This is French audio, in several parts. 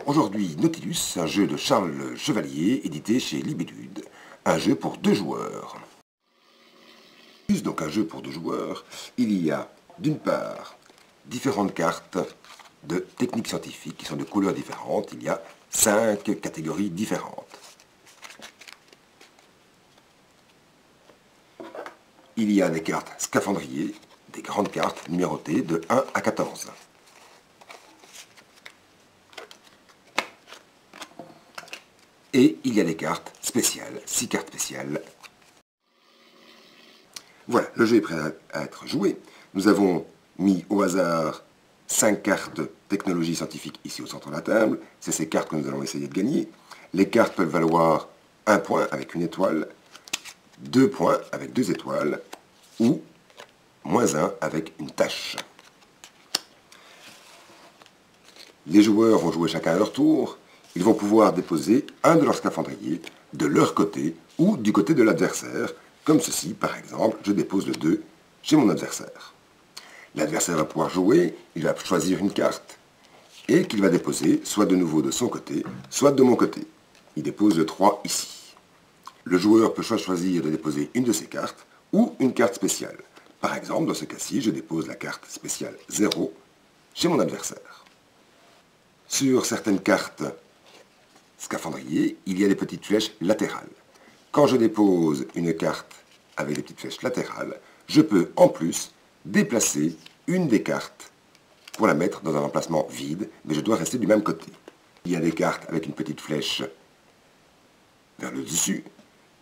Alors aujourd'hui, Nautilus, un jeu de Charles Chevalier, édité chez Libellude, un jeu pour 2 joueurs. Donc un jeu pour 2 joueurs, il y a d'une part différentes cartes de techniques scientifiques qui sont de couleurs différentes, il y a 5 catégories différentes. Il y a des cartes scaphandriers, des grandes cartes numérotées de 1 à 14. Et il y a des cartes spéciales, 6 cartes spéciales. Voilà, le jeu est prêt à être joué. Nous avons mis au hasard 5 cartes technologie scientifique ici au centre de la table. C'est ces cartes que nous allons essayer de gagner. Les cartes peuvent valoir 1 point avec une étoile, 2 points avec 2 étoiles, ou -1 avec une tache. Les joueurs vont jouer chacun à leur tour. Ils vont pouvoir déposer un de leurs scaphandriers de leur côté ou du côté de l'adversaire, comme ceci, par exemple, je dépose le 2 chez mon adversaire. L'adversaire va pouvoir jouer, il va choisir une carte, et qu'il va déposer soit de nouveau de son côté, soit de mon côté. Il dépose le 3 ici. Le joueur peut choisir de déposer une de ses cartes, ou une carte spéciale. Par exemple, dans ce cas-ci, je dépose la carte spéciale 0 chez mon adversaire. Sur certaines cartes scaphandrier, il y a des petites flèches latérales. Quand je dépose une carte avec des petites flèches latérales, je peux en plus déplacer une des cartes pour la mettre dans un emplacement vide, mais je dois rester du même côté. Il y a des cartes avec une petite flèche vers le dessus.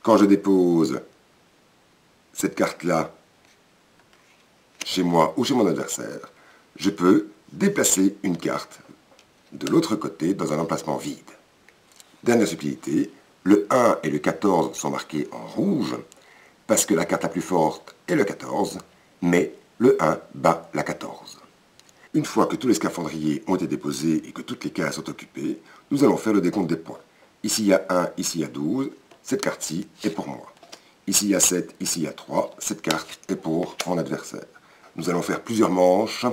Quand je dépose cette carte-là chez moi ou chez mon adversaire, je peux déplacer une carte de l'autre côté dans un emplacement vide. Dernière subtilité, le 1 et le 14 sont marqués en rouge parce que la carte la plus forte est le 14, mais le 1 bat la 14. Une fois que tous les scaphandriers ont été déposés et que toutes les cases sont occupées, nous allons faire le décompte des points. Ici il y a 1, ici il y a 12, cette carte-ci est pour moi. Ici il y a 7, ici il y a 3, cette carte est pour mon adversaire. Nous allons faire plusieurs manches.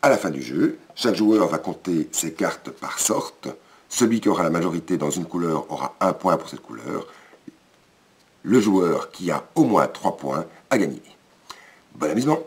À la fin du jeu, chaque joueur va compter ses cartes par sorte. Celui qui aura la majorité dans une couleur aura 1 point pour cette couleur. Le joueur qui a au moins 3 points a gagné. Bon amusement!